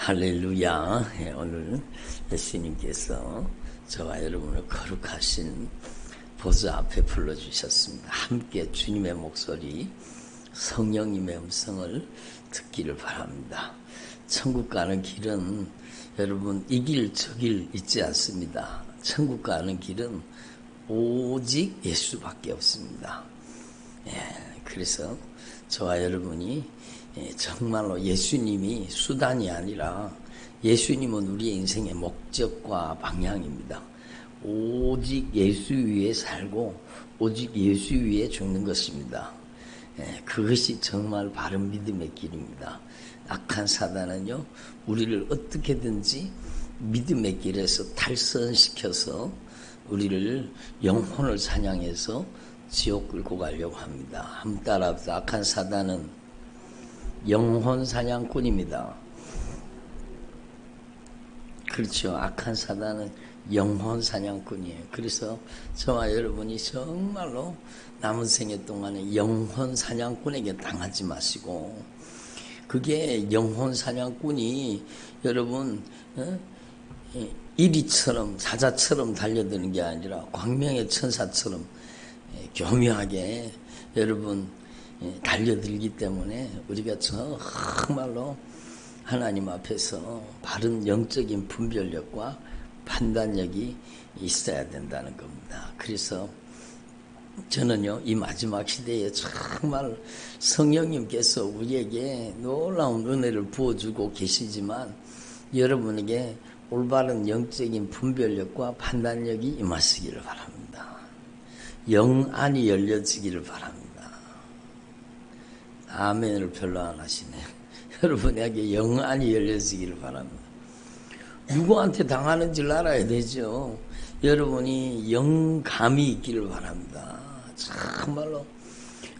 할렐루야. 오늘 예수님께서 저와 여러분을 거룩하신 보좌 앞에 불러주셨습니다. 함께 주님의 목소리, 성령님의 음성을 듣기를 바랍니다. 천국 가는 길은 여러분 이 길 저 길 있지 않습니다. 천국 가는 길은 오직 예수밖에 없습니다. 그래서 저와 여러분이 정말로 예수님이 수단이 아니라 예수님은 우리의 인생의 목적과 방향입니다. 오직 예수 위에 살고 오직 예수 위에 죽는 것입니다. 그것이 정말 바른 믿음의 길입니다. 악한 사단은요, 우리를 어떻게든지 믿음의 길에서 탈선시켜서 우리를 영혼을 사냥해서 지옥 끌고 가려고 합니다. 한번 따라합시다. 악한 사단은 영혼 사냥꾼입니다. 그렇죠. 악한 사단은 영혼 사냥꾼이에요. 그래서 저와 여러분이 정말로 남은 생애 동안에 영혼 사냥꾼에게 당하지 마시고, 그게 영혼 사냥꾼이 여러분 이리처럼 사자처럼 달려드는 게 아니라 광명의 천사처럼 교묘하게 여러분 달려들기 때문에 우리가 정말로 하나님 앞에서 바른 영적인 분별력과 판단력이 있어야 된다는 겁니다. 그래서 저는요, 이 마지막 시대에 정말 성령님께서 우리에게 놀라운 은혜를 부어주고 계시지만 여러분에게 올바른 영적인 분별력과 판단력이 임하시기를 바랍니다. 영안이 열려지기를 바랍니다. 아멘을 별로 안 하시네요. 여러분에게 영안이 열려지기를 바랍니다. 누구한테 당하는지를 알아야 되죠. 여러분이 영감이 있기를 바랍니다. 정말로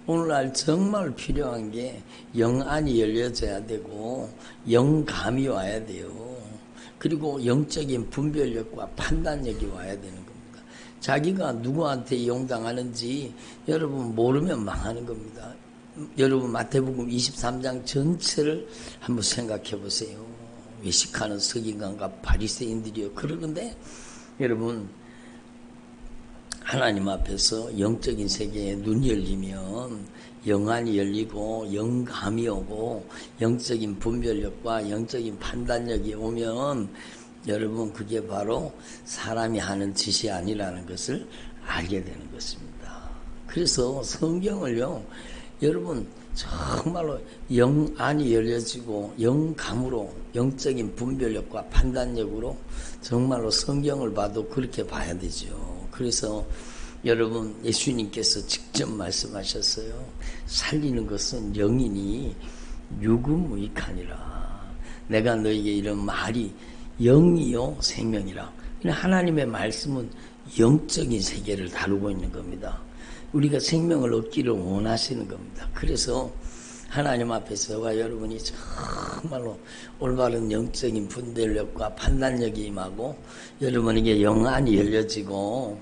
오늘날 정말 필요한 게 영안이 열려져야 되고 영감이 와야 돼요. 그리고 영적인 분별력과 판단력이 와야 되는 겁니다. 자기가 누구한테 이용당하는지 여러분 모르면 망하는 겁니다. 여러분 마태복음 23장 전체를 한번 생각해 보세요. 외식하는 서기관과 바리새인들이요. 그러는데 여러분 하나님 앞에서 영적인 세계에 눈이 열리면 영안이 열리고 영감이 오고 영적인 분별력과 영적인 판단력이 오면 여러분 그게 바로 사람이 하는 짓이 아니라는 것을 알게 되는 것입니다. 그래서 성경을요, 여러분 정말로 영안이 열려지고 영감으로 영적인 분별력과 판단력으로 정말로 성경을 봐도 그렇게 봐야 되죠. 그래서 여러분 예수님께서 직접 말씀하셨어요. 살리는 것은 영이니 유구무익하니라. 내가 너에게 이런 말이 영이요 생명이라. 하나님의 말씀은 영적인 세계를 다루고 있는 겁니다. 우리가 생명을 얻기를 원하시는 겁니다. 그래서 하나님 앞에서 저와 여러분이 정말로 올바른 영적인 분별력과 판단력이 임하고 여러분에게 영안이 열려지고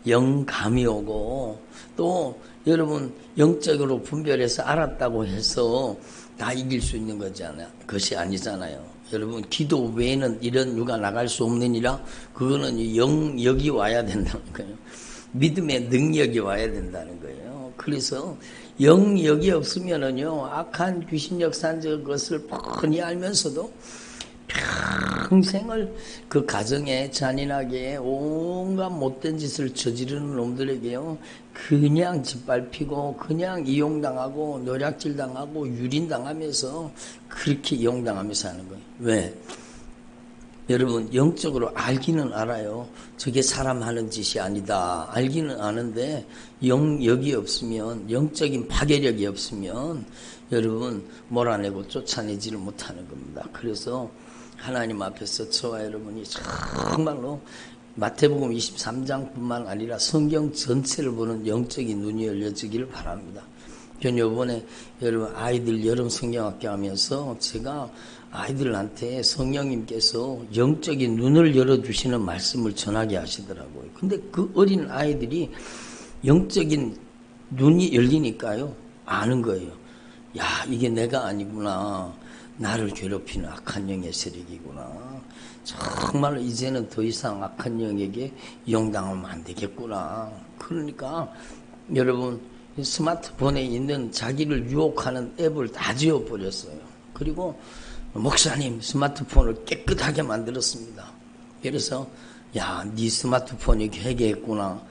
영감이 오고 또 여러분 영적으로 분별해서 알았다고 해서 다 이길 수 있는 것이 아니잖아요. 여러분 기도 외에는 이런 유가 나갈 수 없느니라. 그거는 영역이 와야 된다는 거예요. 믿음의 능력이 와야 된다는 거예요. 그래서 영역이 없으면은요, 악한 귀신 역사적 것을 뻔히 알면서도 평생을 그 가정에 잔인하게 온갖 못된 짓을 저지르는 놈들에게요, 그냥 짓밟히고 그냥 이용당하고 노략질당하고 유린당하면서 그렇게 이용당하면서 하는 거예요. 왜? 여러분 영적으로 알기는 알아요. 저게 사람 하는 짓이 아니다. 알기는 아는데 영역이 없으면, 영적인 파괴력이 없으면 여러분 몰아내고 쫓아내지를 못하는 겁니다. 그래서 하나님 앞에서 저와 여러분이 정말로 마태복음 23장뿐만 아니라 성경 전체를 보는 영적인 눈이 열려지기를 바랍니다. 전 이번에 여러분 아이들 여름 성경학교 하면서 제가 아이들한테 성령님께서 영적인 눈을 열어주시는 말씀을 전하게 하시더라고요. 근데 그 어린 아이들이 영적인 눈이 열리니까요, 아는 거예요. 야, 이게 내가 아니구나. 나를 괴롭히는 악한 영의 세력이구나. 정말 이제는 더 이상 악한 영에게 이용당하면 안 되겠구나. 그러니까 여러분 스마트폰에 있는 자기를 유혹하는 앱을 다 지워버렸어요. 그리고 목사님 스마트폰을 깨끗하게 만들었습니다. 그래서 야, 네 스마트폰이 회개했구나.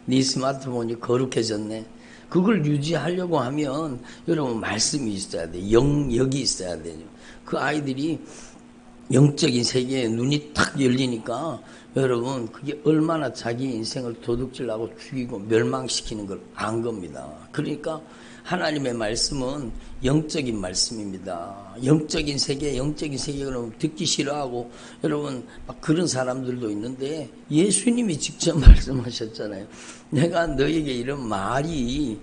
네 스마트폰이 거룩해졌네. 그걸 유지하려고 하면 여러분 말씀이 있어야 돼. 영역이 있어야 돼요. 그 아이들이 영적인 세계에 눈이 탁 열리니까 여러분 그게 얼마나 자기 인생을 도둑질하고 죽이고 멸망시키는 걸 안 겁니다. 그러니까 하나님의 말씀은 영적인 말씀입니다. 영적인 세계 그러면 듣기 싫어하고 여러분 막 그런 사람들도 있는데 예수님이 직접 말씀하셨잖아요. 내가 너에게 이런 말이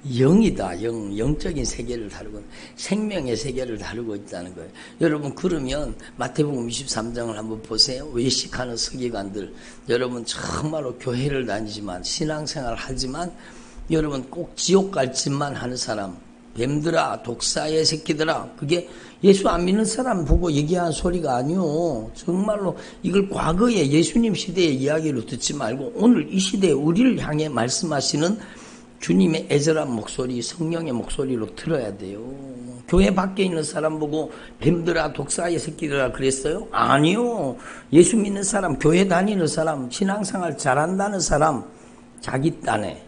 영이다. 영적인 세계를 다루고 생명의 세계를 다루고 있다는 거예요. 여러분 그러면 마태복음 23장을 한번 보세요. 외식하는 서기관들, 여러분 정말로 교회를 다니지만 신앙생활을 하지만 여러분 꼭 지옥 갈 짓만 하는 사람, 뱀들아 독사의 새끼들아, 그게 예수 안 믿는 사람 보고 얘기한 소리가 아니요. 정말로 이걸 과거의 예수님 시대의 이야기로 듣지 말고 오늘 이 시대에 우리를 향해 말씀하시는 주님의 애절한 목소리, 성령의 목소리로 들어야 돼요. 교회 밖에 있는 사람 보고 뱀들아 독사의 새끼들아 그랬어요? 아니요. 예수 믿는 사람, 교회 다니는 사람, 신앙생활 잘한다는 사람, 자기 딴에,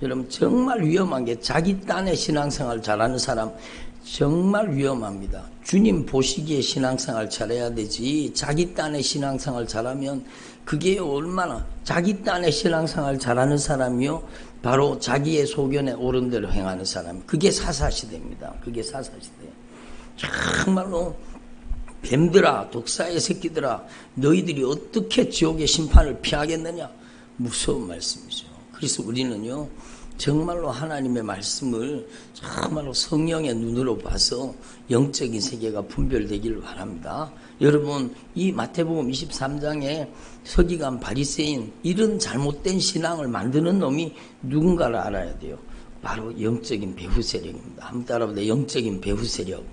여러분 정말 위험한 게 자기 딴에 신앙생활 잘하는 사람 정말 위험합니다. 주님 보시기에 신앙생활 잘해야 되지 자기 딴에 신앙생활 잘하면 그게 얼마나, 자기 딴에 신앙생활 잘하는 사람이요 바로 자기의 소견에 옳은 대로 행하는 사람, 그게 사사시대입니다. 그게 사사시대. 정말로 뱀들아 독사의 새끼들아 너희들이 어떻게 지옥의 심판을 피하겠느냐, 무서운 말씀이죠. 그래서 우리는요 정말로 하나님의 말씀을 정말로 성령의 눈으로 봐서 영적인 세계가 분별되기를 바랍니다. 여러분 이 마태복음 23장에 서기관 바리새인 이런 잘못된 신앙을 만드는 놈이 누군가를 알아야 돼요. 바로 영적인 배후 세력입니다. 한번 따라보세요. 영적인 배후 세력.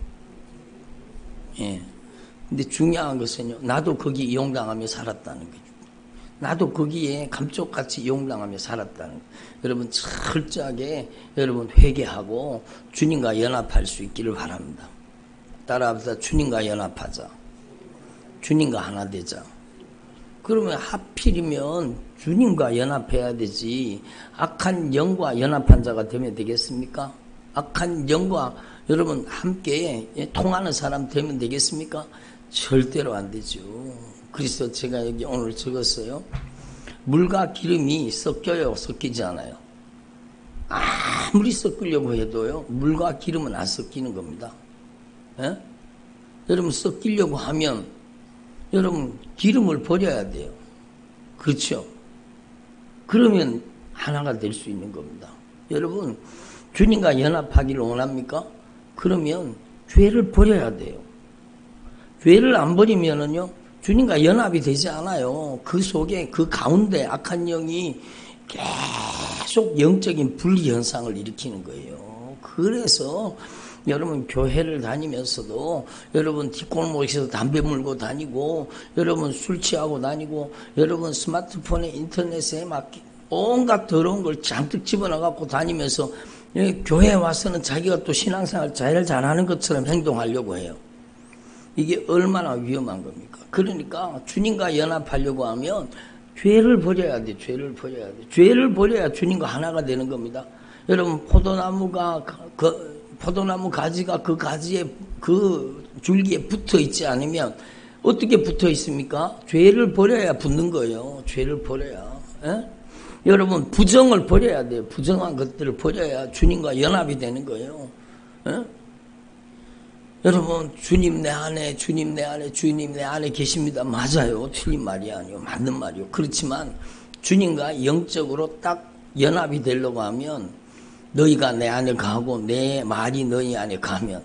예. 근데 중요한 것은요, 나도 거기 이용당하며 살았다는 거죠. 나도 거기에 감쪽같이 이용당하며 살았다는 거예요. 여러분 철저하게 여러분 회개하고 주님과 연합할 수 있기를 바랍니다. 따라합시다. 주님과 연합하자. 주님과 하나 되자. 그러면 하필이면 주님과 연합해야 되지 악한 영과 연합한 자가 되면 되겠습니까? 악한 영과 여러분 함께 통하는 사람 되면 되겠습니까? 절대로 안 되죠. 그래서 제가 여기 오늘 적었어요. 물과 기름이 섞여요, 섞이지 않아요? 아무리 섞으려고 해도요 물과 기름은 안 섞이는 겁니다. 예? 여러분 섞이려고 하면 여러분 기름을 버려야 돼요. 그렇죠? 그러면 하나가 될 수 있는 겁니다. 여러분 주님과 연합하기를 원합니까? 그러면 죄를 버려야 돼요. 죄를 안 버리면은요 주님과 연합이 되지 않아요. 그 속에 그 가운데 악한 영이 계속 영적인 분리 현상을 일으키는 거예요. 그래서 여러분 교회를 다니면서도 여러분 뒷골목에서 담배 물고 다니고 여러분 술 취하고 다니고 여러분 스마트폰에 인터넷에 막 온갖 더러운 걸 잔뜩 집어넣어갖고 다니면서 교회에 와서는 자기가 또 신앙생활 잘하는 것처럼 행동하려고 해요. 이게 얼마나 위험한 겁니까? 그러니까 주님과 연합하려고 하면 죄를 버려야 돼. 죄를 버려야 돼. 죄를 버려야 주님과 하나가 되는 겁니다. 여러분 포도나무 가지가 그 가지에 그 줄기에 붙어 있지 않으면 어떻게 붙어 있습니까? 죄를 버려야 붙는 거예요. 죄를 버려야. 에? 여러분 부정을 버려야 돼요. 부정한 것들을 버려야 주님과 연합이 되는 거예요. 에? 여러분 주님 내 안에 주님 내 안에 계십니다. 맞아요. 틀린 말이 아니요. 맞는 말이요. 그렇지만 주님과 영적으로 딱 연합이 되려고 하면 너희가 내 안에 가고 내 말이 너희 안에 가면,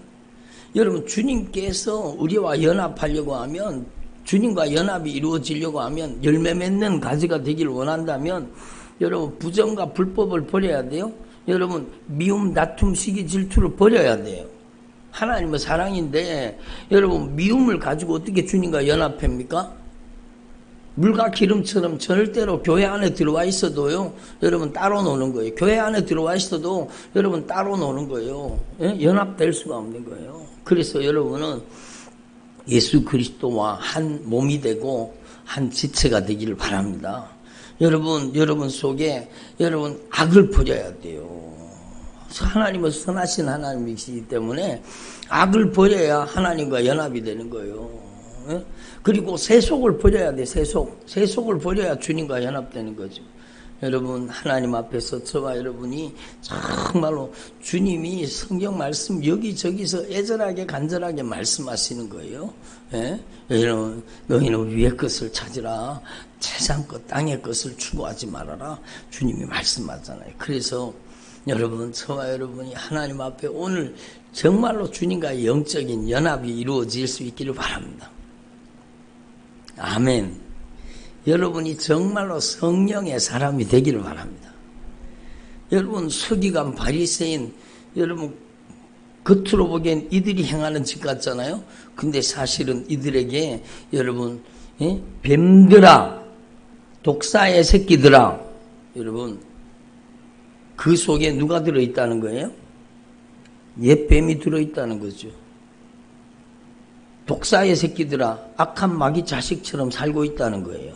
여러분 주님께서 우리와 연합하려고 하면, 주님과 연합이 이루어지려고 하면, 열매 맺는 가지가 되기를 원한다면 여러분 부정과 불법을 버려야 돼요. 여러분 미움, 다툼, 시기, 질투를 버려야 돼요. 하나님은 사랑인데 여러분 미움을 가지고 어떻게 주님과 연합합니까? 물과 기름처럼 절대로 교회 안에 들어와 있어도요, 여러분 따로 노는 거예요. 교회 안에 들어와 있어도 여러분 따로 노는 거예요. 예? 연합될 수가 없는 거예요. 그래서 여러분은 예수 그리스도와 한 몸이 되고 한 지체가 되기를 바랍니다. 여러분 속에 여러분 악을 버려야 돼요. 하나님은 선하신 하나님이시기 때문에 악을 버려야 하나님과 연합이 되는 거예요. 예? 그리고 세속을 버려야 돼. 세속을 버려야 주님과 연합되는 거죠. 여러분 하나님 앞에서 저와 여러분이 정말로 주님이 성경 말씀 여기저기서 애절하게 간절하게 말씀하시는 거예요. 예? 여러분 너희는 위의 것을 찾으라. 세상 것 땅의 것을 추구하지 말아라. 주님이 말씀하잖아요. 그래서 여러분 저와 여러분이 하나님 앞에 오늘 정말로 주님과의 영적인 연합이 이루어질 수 있기를 바랍니다. 아멘. 여러분이 정말로 성령의 사람이 되기를 바랍니다. 여러분 서기관 바리새인 여러분 겉으로 보기엔 이들이 행하는 짓 같잖아요. 근데 사실은 이들에게 여러분 뱀들아 독사의 새끼들아 여러분 그 속에 누가 들어있다는 거예요? 옛 뱀이 들어있다는 거죠. 독사의 새끼들아 악한 마귀 자식처럼 살고 있다는 거예요.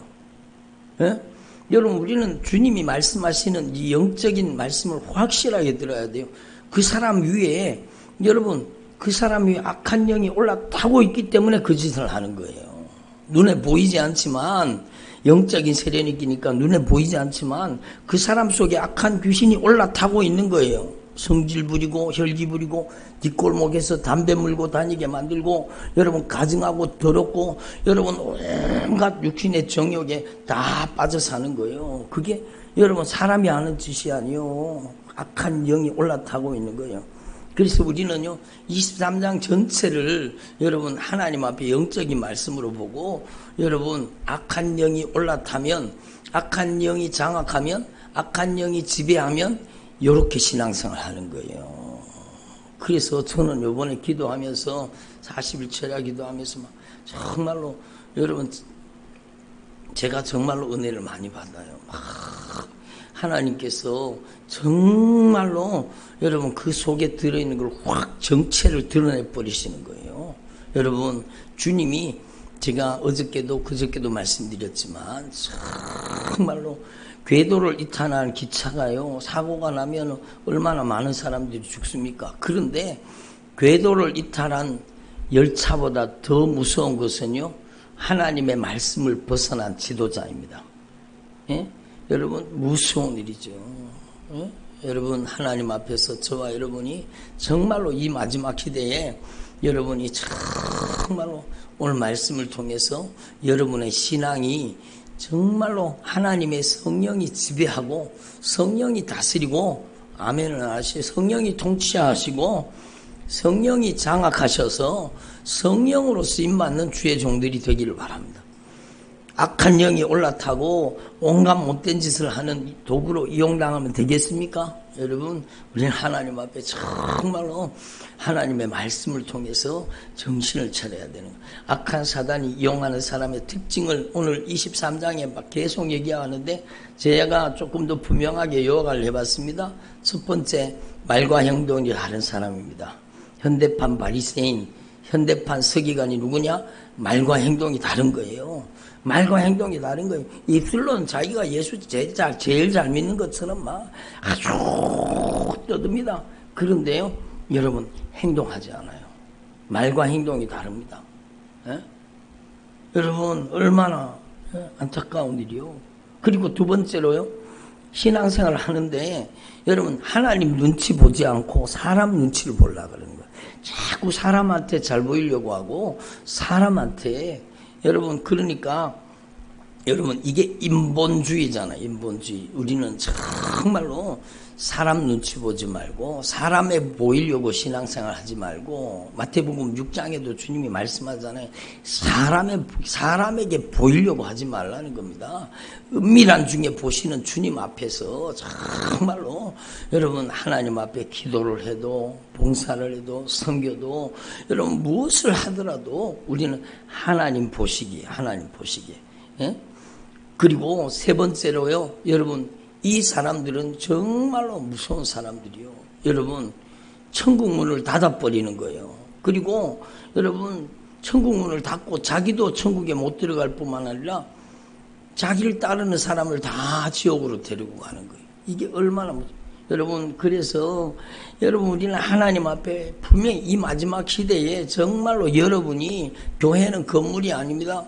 예? 여러분 우리는 주님이 말씀하시는 이 영적인 말씀을 확실하게 들어야 돼요. 그 사람 위에 여러분 그 사람 위에 악한 영이 올라타고 있기 때문에 그 짓을 하는 거예요. 눈에 보이지 않지만 영적인 세력이 끼니까 눈에 보이지 않지만 그 사람 속에 악한 귀신이 올라타고 있는 거예요. 성질 부리고 혈기 부리고 뒷골목에서 담배 물고 다니게 만들고 여러분 가증하고 더럽고 여러분 온갖 육신의 정욕에 다 빠져 사는 거예요. 그게 여러분 사람이 하는 짓이 아니요. 악한 영이 올라타고 있는 거예요. 그래서 우리는요 23장 전체를 여러분 하나님 앞에 영적인 말씀으로 보고 여러분 악한 영이 올라타면 악한 영이 장악하면 악한 영이 지배하면 이렇게 신앙생활 하는 거예요. 그래서 저는 이번에 기도하면서 40일 철야 기도하면서 막 정말로 여러분 제가 정말로 은혜를 많이 받아요. 막 하나님께서 정말로 여러분 그 속에 들어있는 걸 확 정체를 드러내 버리시는 거예요. 여러분 주님이 제가 어저께도 그저께도 말씀드렸지만 정말로 궤도를 이탈하는 기차가요 사고가 나면 얼마나 많은 사람들이 죽습니까? 그런데 궤도를 이탈한 열차보다 더 무서운 것은요 하나님의 말씀을 벗어난 지도자입니다. 예? 여러분 무서운 일이죠. 예? 여러분 하나님 앞에서 저와 여러분이 정말로 이 마지막 시대에 여러분이 정말로 오늘 말씀을 통해서 여러분의 신앙이 정말로 하나님의 성령이 지배하고 성령이 다스리고 아멘을 하시 성령이 통치하시고 성령이 장악하셔서 성령으로 쓰임받는 주의 종들이 되기를 바랍니다. 악한 영이 올라타고 온갖 못된 짓을 하는 도구로 이용당하면 되겠습니까? 여러분 우리는 하나님 앞에 정말로 하나님의 말씀을 통해서 정신을 차려야 되는 거예요. 악한 사단이 이용하는 사람의 특징을 오늘 23장에 막 계속 얘기하는데 제가 조금 더 분명하게 요약을 해봤습니다. 첫 번째 말과 행동이 다른 사람입니다. 현대판 바리새인 현대판 서기관이 누구냐? 말과 행동이 다른 거예요. 말과 행동이 다른 거예요. 입술로는 자기가 예수 제일 잘 믿는 것처럼 막 아주 떠듭니다. 그런데요, 여러분 행동하지 않아요. 말과 행동이 다릅니다. 예? 여러분 얼마나 안타까운 일이요. 그리고 두 번째로요, 신앙생활을 하는데 여러분 하나님 눈치 보지 않고 사람 눈치를 보려고 그러는 거예요. 자꾸 사람한테 잘 보이려고 하고 사람한테 여러분 그러니까 여러분 이게 인본주의잖아요. 인본주의. 우리는 정말로 사람 눈치 보지 말고 사람에 보이려고 신앙생활 하지 말고 마태복음 6장에도 주님이 말씀하잖아요. 사람에게 보이려고 하지 말라는 겁니다. 은밀한 중에 보시는 주님 앞에서 정말로 여러분 하나님 앞에 기도를 해도 봉사를 해도 섬겨도 여러분 무엇을 하더라도 우리는 하나님 보시기 예? 그리고 세 번째로요, 여러분 이 사람들은 정말로 무서운 사람들이요. 여러분 천국 문을 닫아버리는 거예요. 그리고 여러분 천국 문을 닫고 자기도 천국에 못 들어갈 뿐만 아니라 자기를 따르는 사람을 다 지옥으로 데리고 가는 거예요. 이게 얼마나 여러분, 그래서 여러분 우리는 하나님 앞에 분명히 이 마지막 시대에 정말로 여러분이, 교회는 건물이 아닙니다.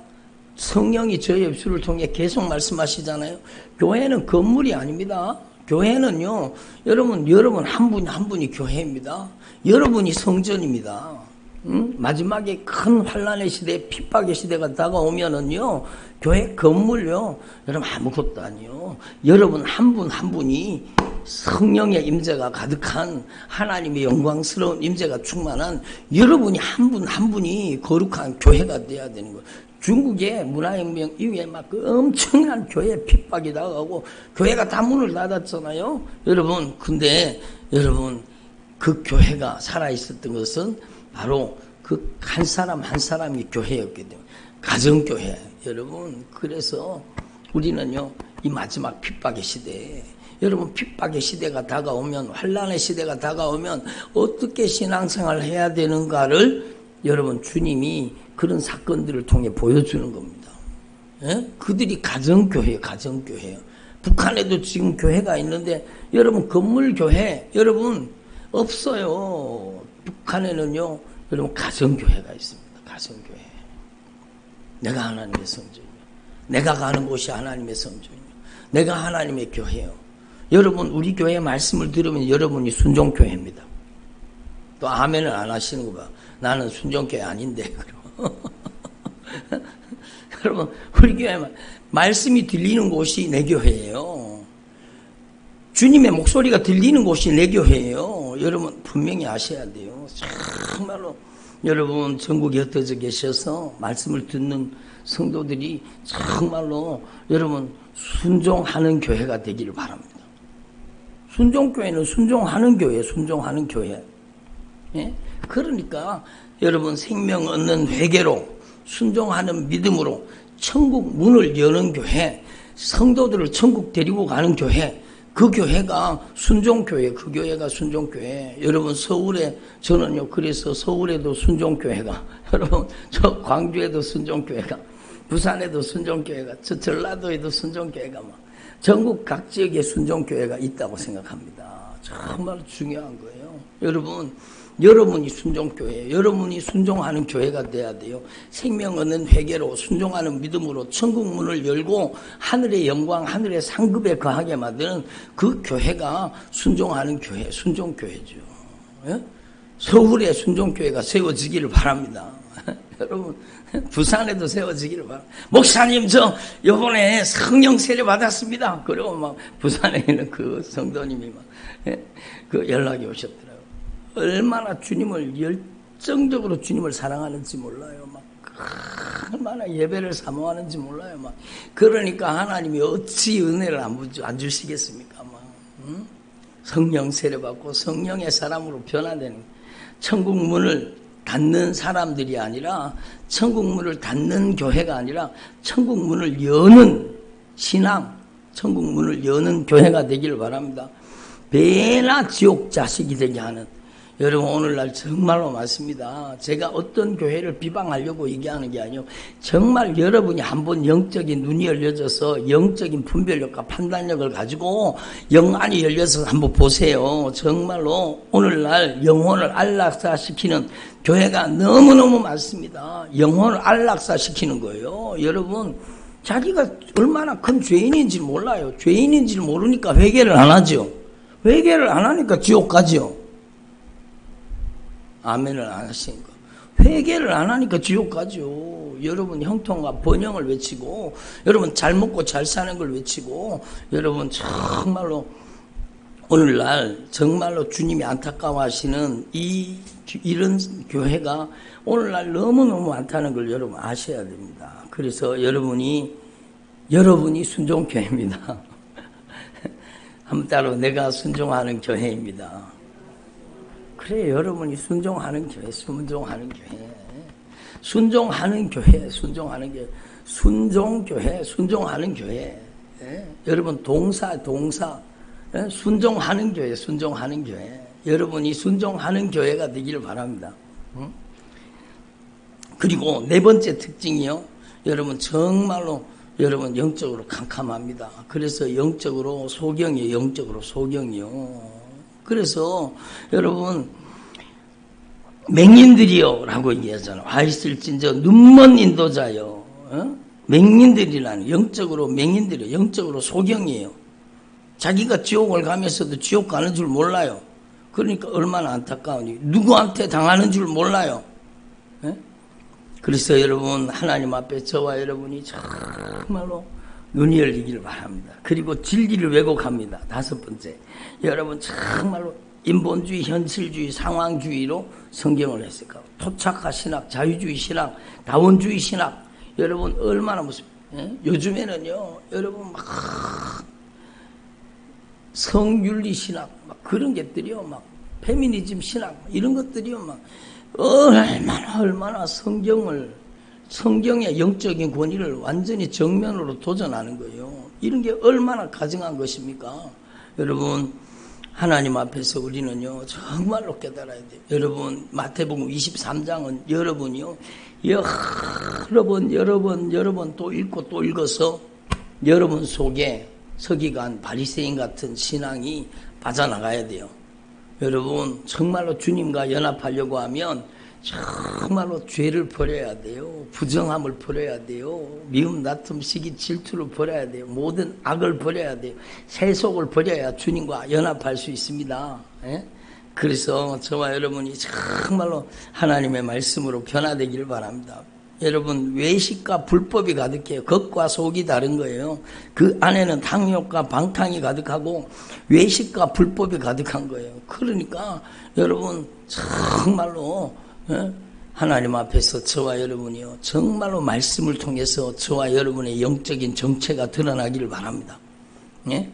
성령이 저의 입술을 통해 계속 말씀하시잖아요. 교회는 건물이 아닙니다. 교회는요, 여러분 한 분이 교회입니다. 여러분이 성전입니다. 마지막에 큰 환란의 시대, 핍박의 시대가 다가오면은요, 교회 건물요, 여러분 아무것도 아니요. 여러분 한 분이 성령의 임재가 가득한 하나님의 영광스러운 임재가 충만한 여러분이 한 분이 거룩한 교회가 돼야 되는 거예요. 중국의 문화혁명 이후에 막 그 엄청난 교회 핍박이 다가오고 교회가 다 문을 닫았잖아요. 여러분, 근데 여러분 그 교회가 살아있었던 것은 바로 그 한 사람 한 사람이 교회였기 때문에, 가정교회. 여러분, 그래서 우리는요, 이 마지막 핍박의 시대에, 여러분 핍박의 시대가 다가오면, 환란의 시대가 다가오면 어떻게 신앙생활을 해야 되는가를 여러분 주님이 그런 사건들을 통해 보여주는 겁니다. 예? 그들이 가정교회예요. 북한에도 지금 교회가 있는데 여러분 건물교회 여러분 없어요. 북한에는요 여러분 가정교회가 있습니다. 가정교회. 내가 하나님의 성전이요. 내가 가는 곳이 하나님의 성전이요. 내가 하나님의 교회요. 여러분 우리 교회 말씀을 들으면 여러분이 순종교회입니다. 또 아멘을 안 하시는 거 봐. 나는 순종교회 아닌데. 여러분 우리 교회 말씀이 들리는 곳이 내 교회예요. 주님의 목소리가 들리는 곳이 내 교회예요. 여러분 분명히 아셔야 돼요. 정말로 여러분 전국에 흩어져 계셔서 말씀을 듣는 성도들이 정말로 여러분 순종하는 교회가 되기를 바랍니다. 순종교회는 순종하는 교회. 예? 그러니까 여러분 생명 얻는 회개로 순종하는 믿음으로 천국 문을 여는 교회, 성도들을 천국 데리고 가는 교회, 그 교회가 순종교회, 그 교회가 순종교회. 여러분 서울에 저는요, 그래서 서울에도 순종교회가, 여러분 저 광주에도 순종교회가, 부산에도 순종교회가, 저 전라도에도 순종교회가 막 전국 각 지역에 순종교회가 있다고 생각합니다. 정말 중요한 거예요. 여러분이 순종교회예요. 여러분이 순종하는 교회가 돼야 돼요. 생명 얻는 회개로 순종하는 믿음으로 천국 문을 열고 하늘의 영광, 하늘의 상급에 거하게 만드는 그 교회가 순종하는 교회, 순종교회죠. 예? 서울에 순종교회가 세워지기를 바랍니다. 여러분 부산에도 세워지기를 바랍니다. 목사님 저 이번에 성령 세례 받았습니다. 그리고 막 부산에 있는 그 성도님이 막 그 연락이 오셨더라고요. 얼마나 주님을 열정적으로 주님을 사랑하는지 몰라요. 막 얼마나 예배를 사모하는지 몰라요. 막 그러니까 하나님이 어찌 은혜를 안 주시겠습니까? 막 성령 세례 받고 성령의 사람으로 변화되는, 천국 문을 닫는 사람들이 아니라, 천국 문을 닫는 교회가 아니라 천국 문을 여는 신앙, 천국 문을 여는 교회가 되기를 바랍니다. 배나 지옥 자식이 되게 하는, 여러분 오늘날 정말로 맞습니다. 제가 어떤 교회를 비방하려고 얘기하는 게 아니에요. 정말 여러분이 한번 영적인 눈이 열려져서 영적인 분별력과 판단력을 가지고 영안이 열려서 한번 보세요. 정말로 오늘날 영혼을 안락사시키는 교회가 너무너무 많습니다. 영혼을 안락사시키는 거예요. 여러분 자기가 얼마나 큰 죄인인지 몰라요. 죄인인지를 모르니까 회개를 안 하죠. 회개를 안 하니까 지옥 가죠. 아멘을 안 하시는 거. 회개를 안 하니까 지옥 가죠. 여러분 형통과 번영을 외치고, 여러분 잘 먹고 잘 사는 걸 외치고, 여러분 정말로 오늘날 정말로 주님이 안타까워하시는 이런 교회가 오늘날 너무너무 많다는 걸 여러분 아셔야 됩니다. 그래서 여러분이 순종교회입니다. 한번 따로 내가 순종하는 교회입니다. 그래, 여러분이 순종하는 교회. 순종하는 교회. 예? 여러분 동사. 예? 순종하는 교회. 여러분이 순종하는 교회가 되기를 바랍니다. 응? 그리고 네 번째 특징이요. 여러분 정말로 여러분 영적으로 캄캄합니다. 그래서 영적으로 소경이요. 그래서 여러분 맹인들이요 라고 얘기하잖아요. 와 있을진저 눈먼 인도자요. 어? 맹인들이라는 영적으로 맹인들이요. 영적으로 소경이에요. 자기가 지옥을 가면서도 지옥 가는 줄 몰라요. 그러니까 얼마나 안타까우니 누구한테 당하는 줄 몰라요. 예? 그래서 여러분 하나님 앞에 저와 여러분이 정말로 눈이 열리기를 바랍니다. 그리고 진리를 왜곡합니다. 다섯 번째, 여러분 정말로 인본주의, 현실주의, 상황주의로 성경을 했을까? 토착화 신학, 자유주의 신학, 다원주의 신학. 여러분 얼마나 무슨 요즘에는요 여러분 막 성윤리 신학 막 그런 것들이요, 막 페미니즘 신학 이런 것들이요, 막 얼마나 성경의 영적인 권위를 완전히 정면으로 도전하는 거예요. 이런 게 얼마나 가증한 것입니까? 여러분 하나님 앞에서 우리는요 정말로 깨달아야 돼요. 여러분 마태복음 23장은 여러분이요 여러 번 또 읽고 또 읽어서 여러분 속에 서기관 바리새인 같은 신앙이 빠져나가야 돼요. 여러분 정말로 주님과 연합하려고 하면 정말로 죄를 버려야 돼요. 부정함을 버려야 돼요. 미움, 다툼, 시기, 질투를 버려야 돼요. 모든 악을 버려야 돼요. 세속을 버려야 주님과 연합할 수 있습니다. 예? 그래서 저와 여러분이 정말로 하나님의 말씀으로 변화되기를 바랍니다. 여러분 외식과 불법이 가득해요. 겉과 속이 다른 거예요. 그 안에는 탕욕과 방탕이 가득하고 외식과 불법이 가득한 거예요. 그러니까 여러분 정말로 하나님 앞에서 저와 여러분이요 정말로 말씀을 통해서 저와 여러분의 영적인 정체가 드러나기를 바랍니다. 예?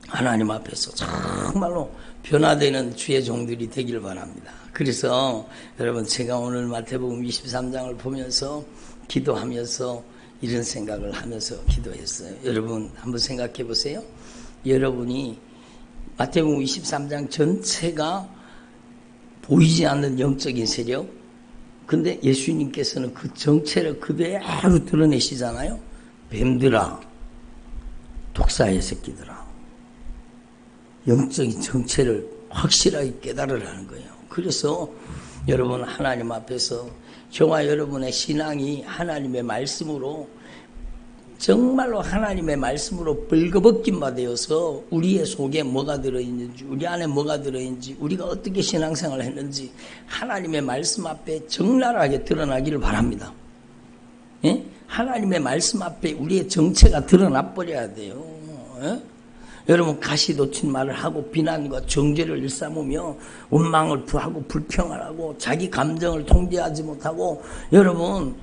하나님 앞에서 정말로 변화되는 주의 종들이 되기를 바랍니다. 그래서 여러분 제가 오늘 마태복음 23장을 보면서 기도하면서 이런 생각을 하면서 기도했어요. 여러분 한번 생각해 보세요. 여러분이 마태복음 23장 전체가 보이지 않는 영적인 세력, 근데 예수님께서는 그 정체를 그대로 드러내시잖아요. 뱀들아, 독사의 새끼들아, 영적인 정체를 확실하게 깨달으라는 거예요. 그래서 여러분 하나님 앞에서 저와 여러분의 신앙이 하나님의 말씀으로 정말로 하나님의 말씀으로 벌거벗긴 바 되어서 우리의 속에 뭐가 들어있는지, 우리 안에 뭐가 들어있는지, 우리가 어떻게 신앙생활을 했는지 하나님의 말씀 앞에 적나라하게 드러나기를 바랍니다. 예? 하나님의 말씀 앞에 우리의 정체가 드러나 버려야 돼요. 예? 여러분 가시 놓친 말을 하고 비난과 정죄를 일삼으며 원망을 부하고 불평을 하고 자기 감정을 통제하지 못하고 여러분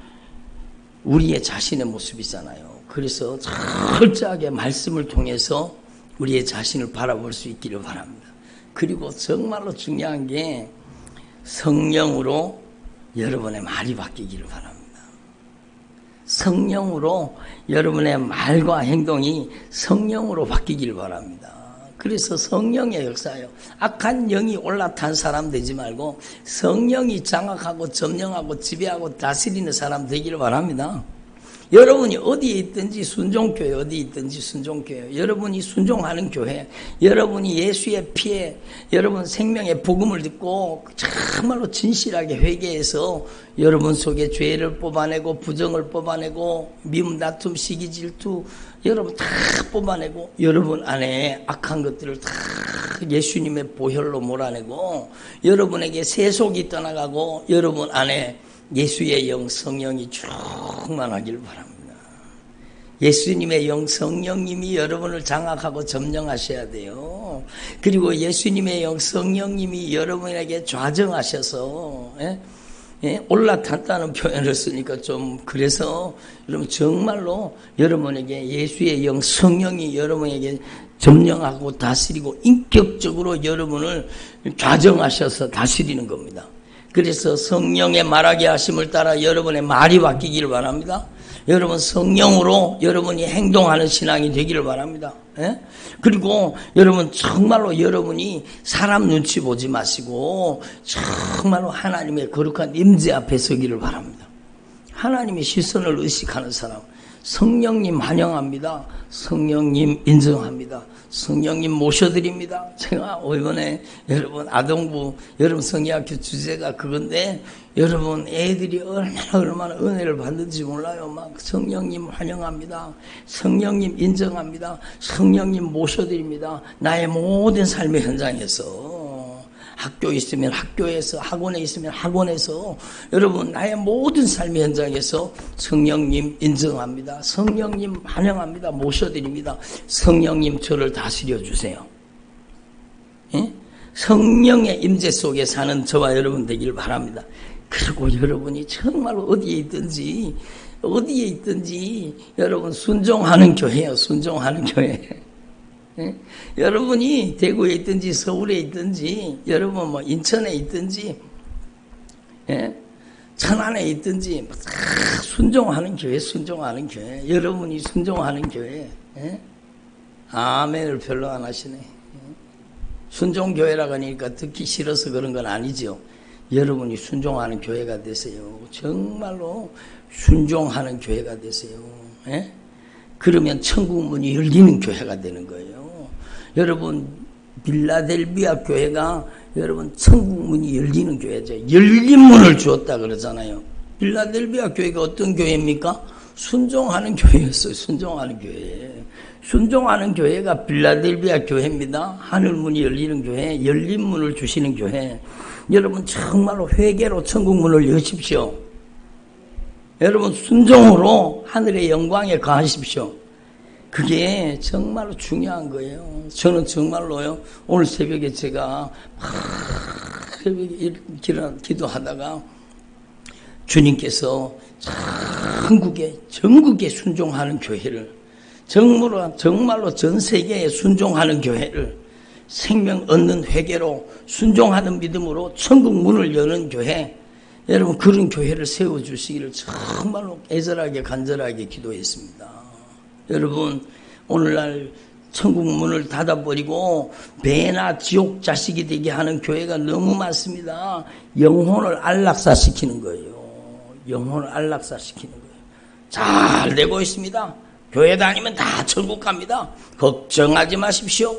우리의 자신의 모습이잖아요. 그래서 철저하게 말씀을 통해서 우리의 자신을 바라볼 수 있기를 바랍니다. 그리고 정말로 중요한 게 성령으로 여러분의 말이 바뀌기를 바랍니다. 성령으로 여러분의 말과 행동이 성령으로 바뀌기를 바랍니다. 그래서 성령의 역사예요. 악한 영이 올라탄 사람 되지 말고 성령이 장악하고 점령하고 지배하고 다스리는 사람 되기를 바랍니다. 여러분이 어디에 있든지 순종교회, 어디에 있든지 순종교회, 여러분이 순종하는 교회, 여러분이 예수의 피에 여러분 생명의 복음을 듣고 정말로 진실하게 회개해서 여러분 속에 죄를 뽑아내고 부정을 뽑아내고 미움, 다툼, 시기, 질투 여러분 다 뽑아내고 여러분 안에 악한 것들을 다 예수님의 보혈로 몰아내고 여러분에게 세속이 떠나가고 여러분 안에 예수의 영 성령이 충만하기를 바랍니다. 예수님의 영 성령님이 여러분을 장악하고 점령하셔야 돼요. 그리고 예수님의 영 성령님이 여러분에게 좌정하셔서 올라탔다는 표현을 쓰니까 좀 그래서 여러분 정말로 여러분에게 예수의 영 성령이 여러분에게 점령하고 다스리고 인격적으로 여러분을 좌정하셔서 다스리는 겁니다. 그래서 성령의 말하게 하심을 따라 여러분의 말이 바뀌기를 바랍니다. 여러분 성령으로 여러분이 행동하는 신앙이 되기를 바랍니다. 그리고 여러분 정말로 여러분이 사람 눈치 보지 마시고 정말로 하나님의 거룩한 임재 앞에 서기를 바랍니다. 하나님의 시선을 의식하는 사람, 성령님 환영합니다. 성령님 인정합니다. 성령님 모셔드립니다. 제가 이번에 여러분 아동부 여러분 성리학교 주제가 그건데 여러분 애들이 얼마나 은혜를 받는지 몰라요. 막 성령님 환영합니다. 성령님 인정합니다. 성령님 모셔드립니다. 나의 모든 삶의 현장에서 학교에 있으면 학교에서 학원에 있으면 학원에서 여러분 나의 모든 삶의 현장에서 성령님 인정합니다. 성령님 환영합니다. 모셔드립니다. 성령님 저를 다스려 주세요. 성령의 임재 속에 사는 저와 여러분 되기를 바랍니다. 그리고 여러분이 정말로 어디에 있든지 여러분 순종하는 교회예요. 순종하는 교회. 여러분이 대구에 있든지 서울에 있든지 여러분 뭐 인천에 있든지 천안에 있든지 순종하는 교회, 순종하는 교회. 여러분이 순종하는 교회. 아멘을 별로 안 하시네. 순종교회라고 하니까 듣기 싫어서 그런 건 아니죠. 여러분이 순종하는 교회가 되세요. 정말로 순종하는 교회가 되세요. 그러면 천국 문이 열리는 교회가 되는 거예요. 여러분 빌라델비아 교회가 여러분 천국 문이 열리는 교회죠. 열린 문을 주었다 그러잖아요. 빌라델비아 교회가 어떤 교회입니까? 순종하는 교회였어요. 순종하는 교회. 순종하는 교회가 빌라델비아 교회입니다. 하늘 문이 열리는 교회, 열린 문을 주시는 교회. 여러분 정말로 회개로 천국 문을 여십시오. 여러분 순종으로 하늘의 영광에 거하십시오. 그게 정말로 중요한 거예요. 저는 정말로요, 오늘 새벽에 제가 새벽에 기도하다가 주님께서 전국에 순종하는 교회를, 정말로 전 세계에 순종하는 교회를 생명 얻는 회개로 순종하는 믿음으로 천국 문을 여는 교회, 여러분 그런 교회를 세워주시기를 정말로 애절하게 간절하게 기도했습니다. 여러분 오늘날 천국 문을 닫아버리고 배나 지옥 자식이 되게 하는 교회가 너무 많습니다. 영혼을 안락사시키는 거예요. 영혼을 안락사시키는 거예요. 잘 되고 있습니다. 교회 다니면 다 천국 갑니다. 걱정하지 마십시오.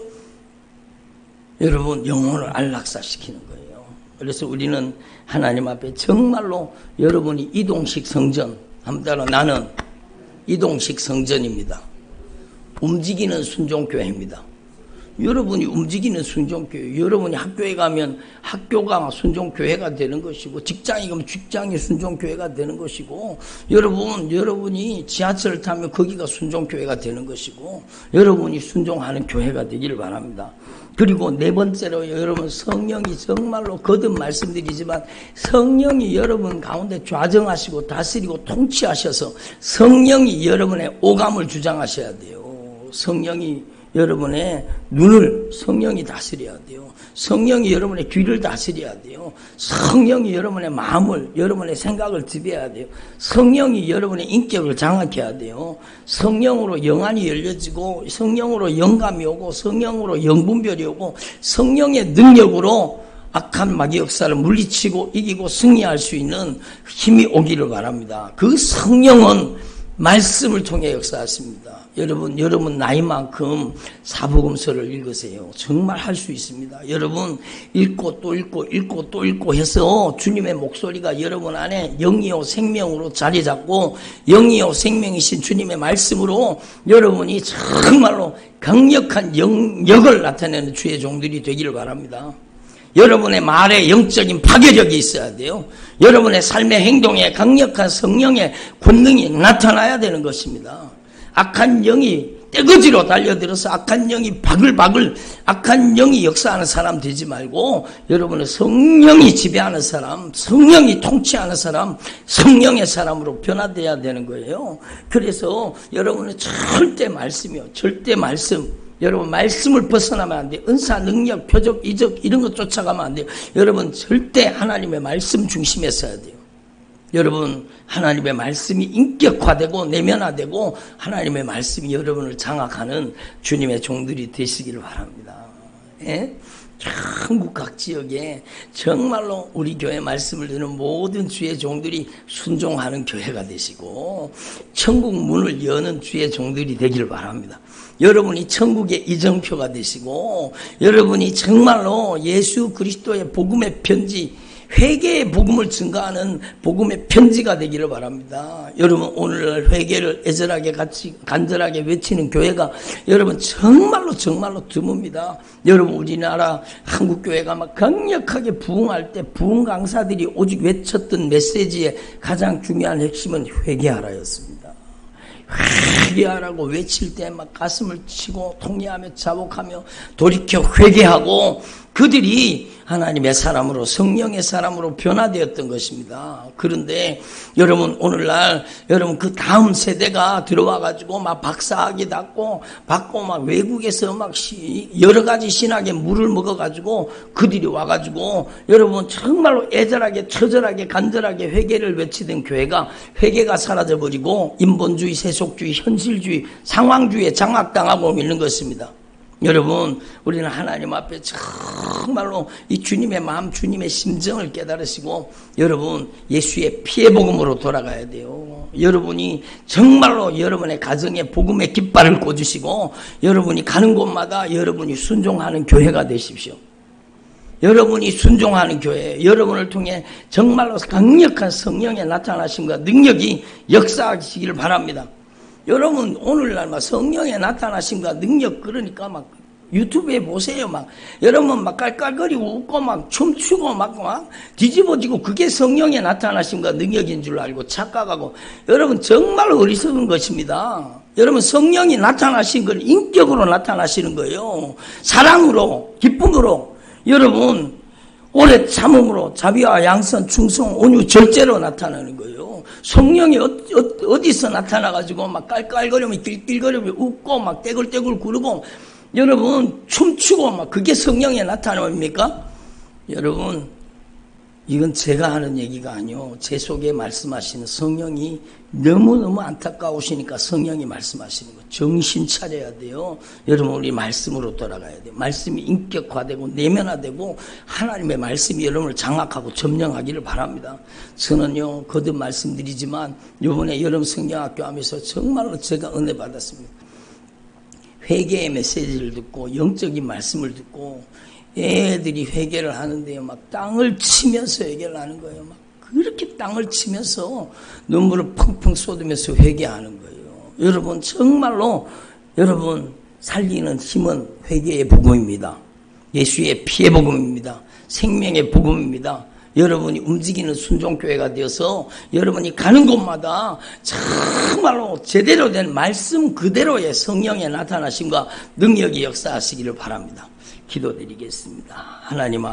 여러분 영혼을 안락사시키는 거예요. 그래서 우리는 하나님 앞에 정말로 여러분이 이동식 성전, 한번 따라 나는 이동식 성전입니다. 움직이는 순종교회입니다. 여러분이 움직이는 순종교회, 여러분이 학교에 가면 학교가 순종교회가 되는 것이고, 직장에 가면 직장이 순종교회가 되는 것이고, 여러분이 지하철을 타면 거기가 순종교회가 되는 것이고, 여러분이 순종하는 교회가 되기를 바랍니다. 그리고 네 번째로 여러분 성령이 정말로 거듭 말씀드리지만 성령이 여러분 가운데 좌정하시고 다스리고 통치하셔서 성령이 여러분의 오감을 주장하셔야 돼요. 성령이 여러분의 눈을 성령이 다스려야 돼요. 성령이 여러분의 귀를 다스려야 돼요. 성령이 여러분의 마음을, 여러분의 생각을 지배해야 돼요. 성령이 여러분의 인격을 장악해야 돼요. 성령으로 영안이 열려지고, 성령으로 영감이 오고, 성령으로 영분별이 오고, 성령의 능력으로 악한 마귀 역사를 물리치고 이기고 승리할 수 있는 힘이 오기를 바랍니다. 그 성령은 말씀을 통해 역사하십니다. 여러분 나이만큼 사복음서를 읽으세요. 정말 할 수 있습니다. 여러분 읽고 또 읽고 해서 주님의 목소리가 여러분 안에 영이요 생명으로 자리 잡고 영이요 생명이신 주님의 말씀으로 여러분이 정말로 강력한 영역을 나타내는 주의 종들이 되기를 바랍니다. 여러분의 말에 영적인 파괴력이 있어야 돼요. 여러분의 삶의 행동에 강력한 성령의 권능이 나타나야 되는 것입니다. 악한 영이 떼거지로 달려들어서 악한 영이 바글바글 악한 영이 역사하는 사람 되지 말고 여러분은 성령이 지배하는 사람, 성령이 통치하는 사람, 성령의 사람으로 변화돼야 되는 거예요. 그래서 여러분은 절대 말씀이요. 절대 말씀. 여러분 말씀을 벗어나면 안 돼요. 은사, 능력, 표적, 이적 이런 거 쫓아가면 안 돼요. 여러분 절대 하나님의 말씀 중심에 서야 돼요. 여러분 하나님의 말씀이 인격화되고 내면화되고 하나님의 말씀이 여러분을 장악하는 주님의 종들이 되시기를 바랍니다. 예? 전국 각 지역에 정말로 우리 교회 말씀을 듣는 모든 주의 종들이 순종하는 교회가 되시고 천국 문을 여는 주의 종들이 되기를 바랍니다. 여러분이 천국의 이정표가 되시고 여러분이 정말로 예수 그리스도의 복음의 편지, 회개의 복음을 증가하는 복음의 편지가 되기를 바랍니다. 여러분 오늘날 회개를 애절하게 같이 간절하게 외치는 교회가 여러분 정말로 드뭅니다. 여러분 우리나라 한국교회가 막 강력하게 부흥할 때 부흥 강사들이 오직 외쳤던 메시지의 가장 중요한 핵심은 회개하라였습니다. 회개하라고 외칠 때 막 가슴을 치고 통회하며 자복하며 돌이켜 회개하고 그들이 하나님의 사람으로 성령의 사람으로 변화되었던 것입니다. 그런데 여러분 오늘날 여러분 그 다음 세대가 들어와가지고 막 박사학위 받고 막 외국에서 막 여러 가지 신학의 물을 먹어가지고 그들이 와가지고 여러분 정말로 애절하게 처절하게 간절하게 회개를 외치던 교회가 회개가 사라져버리고 인본주의, 세속주의, 현실주의, 상황주의에 장악당하고 있는 것입니다. 여러분 우리는 하나님 앞에 정말로 이 주님의 마음 주님의 심정을 깨달으시고 여러분 예수의 피의 복음으로 돌아가야 돼요. 여러분이 정말로 여러분의 가정에 복음의 깃발을 꽂으시고 여러분이 가는 곳마다 여러분이 순종하는 교회가 되십시오. 여러분이 순종하는 교회, 여러분을 통해 정말로 강력한 성령의 나타나심과 능력이 역사하시기를 바랍니다. 여러분 오늘날 막 성령의 나타나심과 능력 그러니까 막 유튜브에 보세요. 막 여러분 막 깔깔거리고 웃고 막 춤추고 막 뒤집어지고 그게 성령의 나타나심과 능력인 줄 알고 착각하고 여러분 정말 어리석은 것입니다. 여러분 성령이 나타나신 건 인격으로 나타나시는 거예요. 사랑으로 기쁨으로 여러분 오래 참음으로 자비와 양선 충성 온유 절제로 나타나는 거예요. 성령이 어디서 나타나가지고 막 깔깔거리며 낄낄거리며 웃고 막 떼굴떼굴 구르고 여러분 춤추고 막 그게 성령의 나타남입니까? 여러분 이건 제가 하는 얘기가 아니요. 제 속에 말씀하시는 성령이 너무너무 안타까우시니까 성령이 말씀하시는 거. 정신 차려야 돼요. 여러분 우리 말씀으로 돌아가야 돼요. 말씀이 인격화되고 내면화되고 하나님의 말씀이 여러분을 장악하고 점령하기를 바랍니다. 저는요 거듭 말씀드리지만 이번에 여름 성경학교 하면서 정말로 제가 은혜 받았습니다. 회개의 메시지를 듣고 영적인 말씀을 듣고 애들이 회개를 하는데요. 막 땅을 치면서 회개를 하는 거예요. 막 그렇게 땅을 치면서 눈물을 펑펑 쏟으면서 회개하는 거예요. 여러분 정말로 여러분 살리는 힘은 회개의 복음입니다. 예수의 피의 복음입니다. 생명의 복음입니다. 여러분이 움직이는 순종교회가 되어서 여러분이 가는 곳마다 정말로 제대로 된 말씀 그대로의 성령의 나타나심과 능력이 역사하시기를 바랍니다. 기도드리겠습니다. 하나님